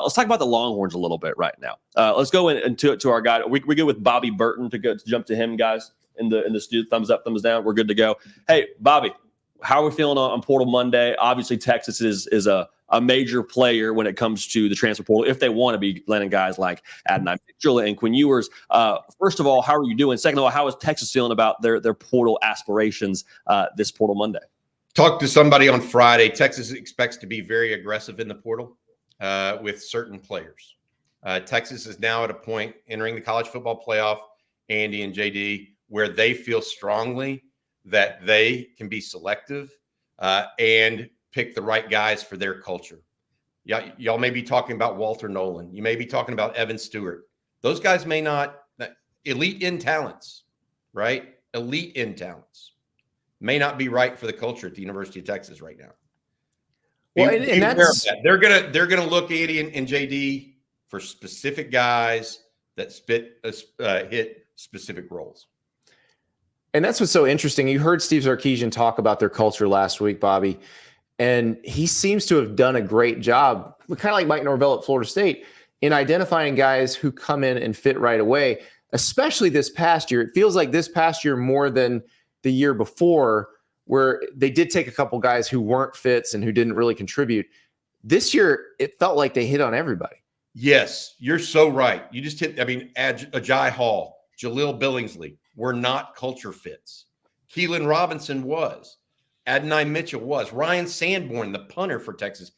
Let's talk about the Longhorns a little bit right now. Let's go into our guy. We good with Bobby Burton to jump to him, guys, in the studio. Thumbs up, thumbs down. We're good to go. Hey, Bobby, how are we feeling on Portal Monday? Obviously, Texas is a major player when it comes to the transfer portal if they want to be landing guys like Adonai Mitchell and Quinn Ewers. First of all, how are you doing? Second of all, how is Texas feeling about their portal aspirations this Portal Monday? Talked to somebody on Friday. Texas expects to be very aggressive in the portal with certain players. Texas is now at a point entering the college football playoff, Andy and JD, where they feel strongly that they can be selective and pick the right guys for their culture. Yeah, y'all may be talking about Walter Nolan. You may be talking about Evan Stewart. Those guys may not elite in talents, right? Elite in talents may not be right for the culture at the University of Texas right now. Well, and that's they're gonna look Andy and JD for specific guys that hit specific roles. And that's what's so interesting. You heard Steve Sarkisian talk about their culture last week, Bobby, and he seems to have done a great job, kind of like Mike Norvell at Florida State, in identifying guys who come in and fit right away, especially this past year. It feels like this past year more than the year before, where they did take a couple guys who weren't fits and who didn't really contribute. This year, it felt like they hit on everybody. Yes, you're so right. You just hit, Ajay Hall, Jaleel Billingsley were not culture fits. Keelan Robinson was. Adonai Mitchell was. Ryan Sanborn, the punter for Texas.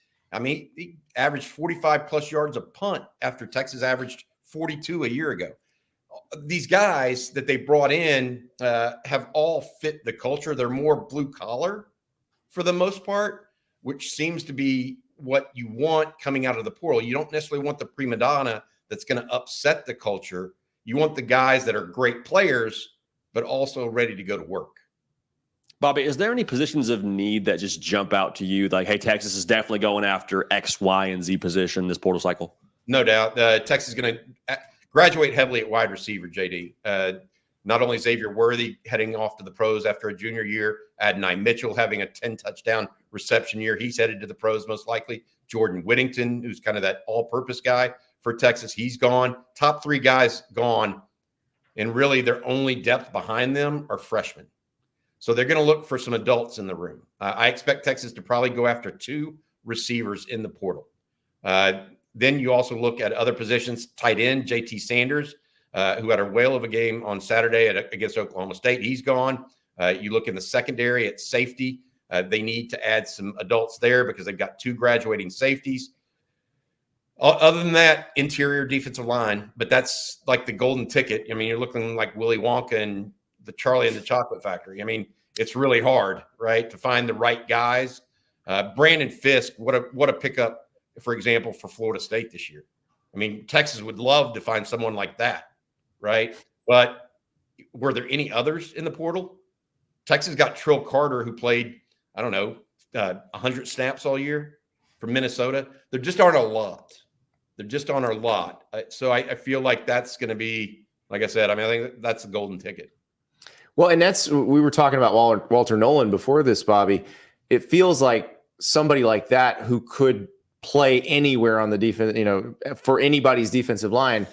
He averaged 45-plus yards a punt after Texas averaged 42 a year ago. These guys that they brought in have all fit the culture. They're more blue collar for the most part, which seems to be what you want coming out of the portal. You don't necessarily want the prima donna that's going to upset the culture. You want the guys that are great players, but also ready to go to work. Bobby, is there any positions of need that just jump out to you? Like, hey, Texas is definitely going after X, Y, and Z position this portal cycle? No doubt. Texas is going to graduate heavily at wide receiver, JD. Not only Xavier Worthy heading off to the pros after a junior year, Adonai Mitchell having a 10-touchdown reception year. He's headed to the pros most likely. Jordan Whittington, who's kind of that all-purpose guy for Texas, he's gone. Top three guys gone. And really their only depth behind them are freshmen. So they're going to look for some adults in the room. I expect Texas to probably go after 2 receivers in the portal. Then you also look at other positions. Tight end, JT Sanders, who had a whale of a game on Saturday against Oklahoma State. He's gone. You look in the secondary at safety. They need to add some adults there because they've got 2 graduating safeties. Other than that, interior defensive line, but that's like the golden ticket. You're looking like Willy Wonka and the Charlie and the Chocolate Factory. It's really hard, right, to find the right guys. Brandon Fisk, what a pickup, for example, for Florida State this year. Texas would love to find someone like that, right? But were there any others in the portal? Texas got Trill Carter, who played, 100 snaps all year from Minnesota. There just aren't a lot. So I feel like that's going to be, like I said, I think that's the golden ticket. Well, and we were talking about Walter Nolan before this, Bobby. It feels like somebody like that who could play anywhere on the defense, for anybody's defensive line,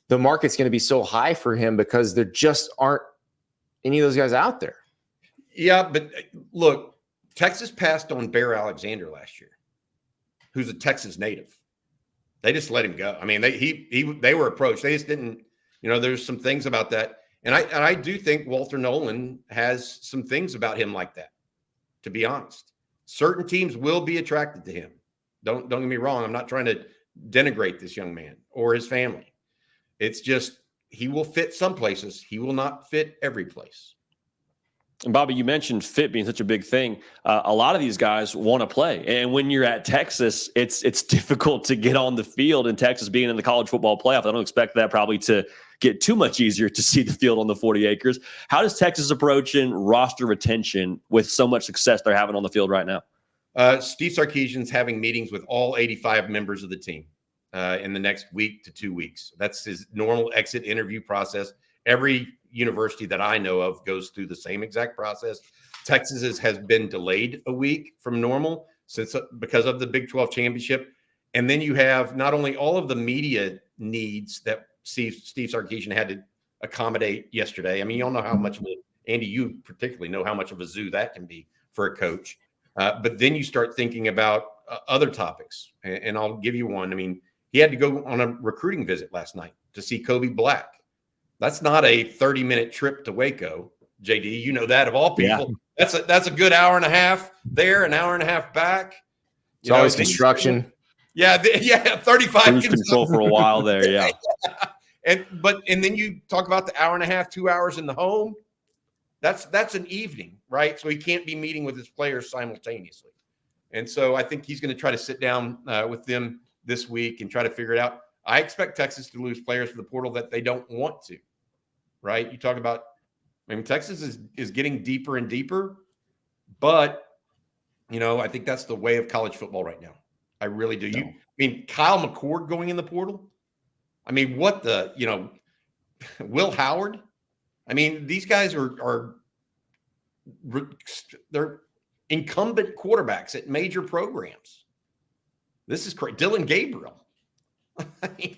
the market's going to be so high for him because there just aren't any of those guys out there. Yeah, but look, Texas passed on Bear Alexander last year, who's a Texas native. They just let him go. They were approached. They just didn't, there's some things about that. And I do think Walter Nolan has some things about him like that, to be honest. Certain teams will be attracted to him. Don't get me wrong. I'm not trying to denigrate this young man or his family. It's just he will fit some places. He will not fit every place. And Bobby, you mentioned fit being such a big thing. A lot of these guys want to play. And when you're at Texas, it's difficult to get on the field. And Texas being in the college football playoff, I don't expect that probably to get too much easier to see the field on the 40 acres. How does Texas approach in roster retention with so much success they're having on the field right now? Steve Sarkisian's having meetings with all 85 members of the team in the next week to 2 weeks. That's his normal exit interview process. Every university that I know of goes through the same exact process. Texas's has been delayed a week from normal because of the Big 12 championship. And then you have not only all of the media needs that Steve Sarkisian had to accommodate yesterday. I mean, you all know how much of Andy, you particularly know how much of a zoo that can be for a coach. But then you start thinking about other topics. And I'll give you one. I mean, he had to go on a recruiting visit last night to see Kobe Black. That's not a 30-minute trip to Waco, JD. You know that of all people. Yeah. That's a good hour and a half there, an hour and a half back. It's always construction. Yeah, 35 cruise control for a while there. Yeah. And then you talk about the hour and a half, 2 hours in the home. That's an evening, right? So he can't be meeting with his players simultaneously. And so I think he's going to try to sit down with them this week and try to figure it out. I expect Texas to lose players to the portal that they don't want to, right? You talk about, I mean, Texas is getting deeper and deeper, but, you know, I think that's the way of college football right now. I really do. I mean, Kyle McCord going in the portal. I mean, what the, you know, Will Howard. I mean, these guys they're incumbent quarterbacks at major programs. This is crazy. Dylan Gabriel. I mean,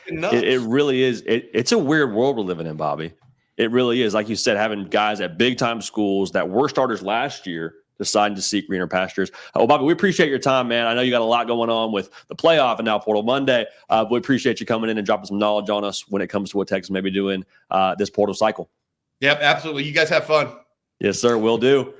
it really is. It's a weird world we're living in, Bobby. It really is. Like you said, having guys at big time schools that were starters last year deciding to seek greener pastures. Oh, Bobby, we appreciate your time, man. I know you got a lot going on with the playoff and now Portal Monday. We appreciate you coming in and dropping some knowledge on us when it comes to what Texas may be doing this portal cycle. Yep, absolutely. You guys have fun. Yes, sir. Will do.